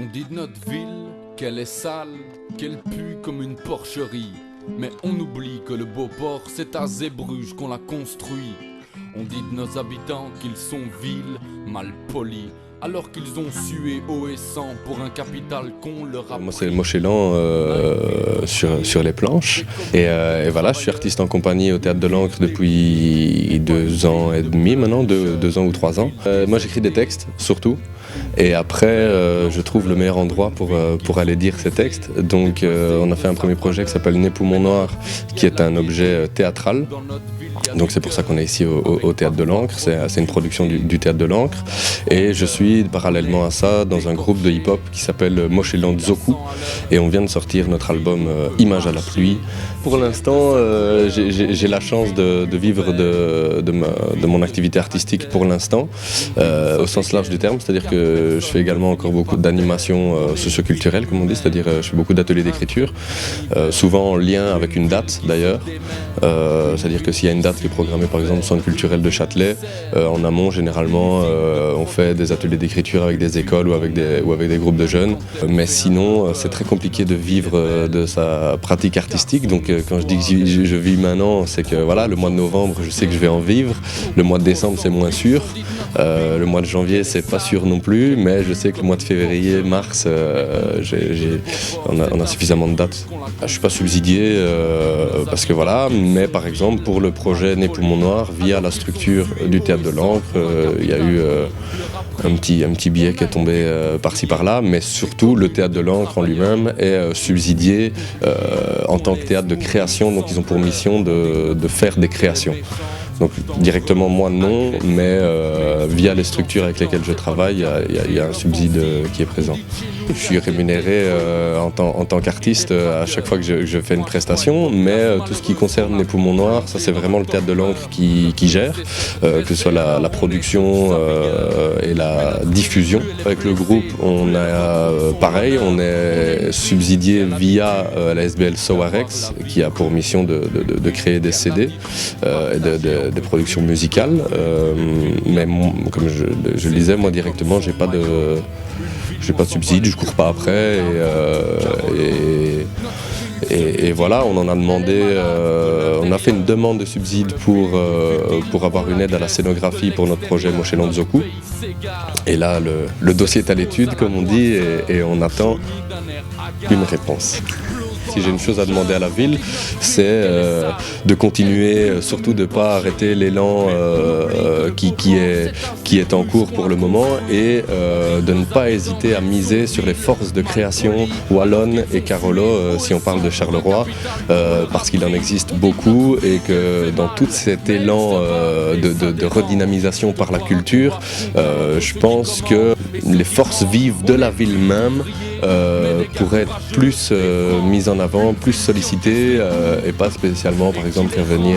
On dit de notre ville qu'elle est sale, qu'elle pue comme une porcherie. Mais on oublie que le beau port, c'est à Zeebrugge qu'on l'a construit. On dit de nos habitants qu'ils sont vils, mal polis, alors qu'ils ont sué haut et sang pour un capital qu'on leur a pris. Moi c'est Mochelan sur les planches et voilà, je suis artiste en compagnie au Théâtre de l'Ancre depuis 2 ans et demi maintenant, 2 ans ou 3 ans. Moi j'écris des textes surtout et après je trouve le meilleur endroit pour aller dire ces textes. Donc on a fait un premier projet qui s'appelle Nez Poumon Noir qui est un objet théâtral. Donc c'est pour ça qu'on est ici au Théâtre de l'Ancre, c'est une production du Théâtre de l'Ancre. Et je suis parallèlement à ça dans un groupe de hip-hop qui s'appelle Mochelan Zoku. Et on vient de sortir notre album Images à la pluie. Pour l'instant, j'ai la chance de vivre de mon activité artistique pour l'instant, au sens large du terme. C'est-à-dire que je fais également encore beaucoup d'animations socioculturelles, comme on dit. C'est-à-dire je fais beaucoup d'ateliers d'écriture, souvent en lien avec une date d'ailleurs. C'est-à-dire que s'il y a une date qui est programmée par exemple au Centre culturel de Châtelet, en amont généralement on fait des ateliers d'écriture avec des écoles ou avec des groupes de jeunes. Mais sinon c'est très compliqué de vivre de sa pratique artistique. Donc quand je dis que je vis maintenant, c'est que voilà, le mois de novembre je sais que je vais en vivre, le mois de décembre c'est moins sûr, le mois de janvier c'est pas sûr non plus, mais je sais que le mois de février, mars, on a suffisamment de dates. Je suis pas subsidié parce que voilà, mais par exemple pour le projet Nez Poumon Noir, via la structure du Théâtre de l'Ancre, il y a eu un petit billet qui est tombé par-ci par-là, mais surtout le Théâtre de l'Ancre en lui-même est subsidié en tant que théâtre de création, donc ils ont pour mission de faire des créations. Donc directement moi non, mais via les structures avec lesquelles je travaille, il y a un subside qui est présent. Je suis rémunéré en tant qu'artiste à chaque fois que je fais une prestation, mais tout ce qui concerne les Poumons Noirs, ça c'est vraiment le Théâtre de l'Ancre qui gère, que ce soit la production et la diffusion. Avec le groupe, on a pareil, on est subsidié via la SBL Sowarex, qui a pour mission de créer des CD et des productions musicales, mais comme je le disais, moi directement j'ai pas de subside, je cours pas après et voilà, on en a demandé, on a fait une demande de subside pour avoir une aide à la scénographie pour notre projet Mochelan Zoku. Et là le dossier est à l'étude comme on dit et on attend une réponse. Si j'ai une chose à demander à la ville, c'est de continuer, surtout de ne pas arrêter l'élan qui est en cours pour le moment et de ne pas hésiter à miser sur les forces de création wallonnes et Carolo, si on parle de Charleroi, parce qu'il en existe beaucoup et que dans tout cet élan de redynamisation par la culture, je pense que les forces vives de la ville même pourraient être plus mises en avant, plus sollicitées et pas spécialement par exemple faire venir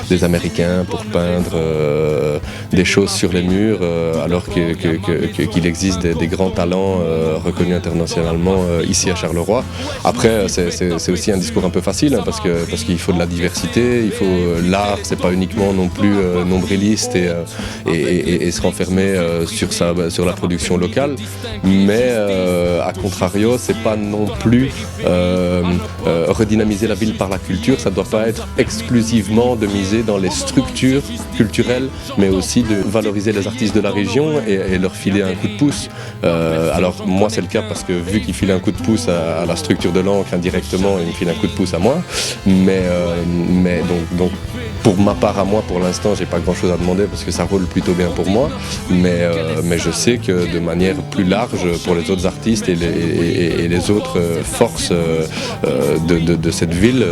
des Américains pour peindre des choses sur les murs alors qu'il existe des grands talents reconnus internationalement ici à Charleroi. Après c'est aussi un discours un peu facile hein, parce qu'il faut de la diversité, l'art c'est pas uniquement non plus nombriliste et se renfermer sur la production locale, mais à contrario, c'est pas non plus redynamiser la ville par la culture, ça doit pas être exclusivement de miser dans les structures culturelles, mais aussi de valoriser les artistes de la région et leur filer un coup de pouce. Alors moi c'est le cas parce que vu qu'il file un coup de pouce à la structure de l'Ancre indirectement, il me file un coup de pouce à moi, mais donc pour ma part à moi, pour l'instant, j'ai pas grand-chose à demander parce que ça roule plutôt bien pour moi, mais je sais que de manière plus large pour les autres artistes et les autres forces de cette ville,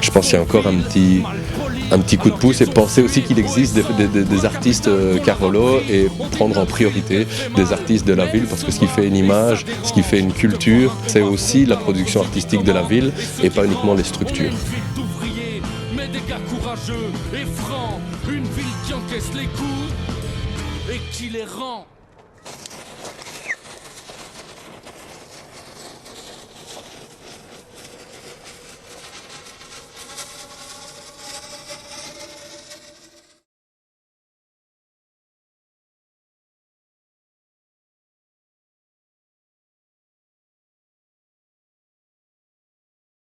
je pense qu'il y a encore un petit coup de pouce et penser aussi qu'il existe des artistes Carolo et prendre en priorité des artistes de la ville parce que ce qui fait une image, ce qui fait une culture, c'est aussi la production artistique de la ville et pas uniquement les structures. Des gars courageux et francs, une ville qui encaisse les coups et qui les rend.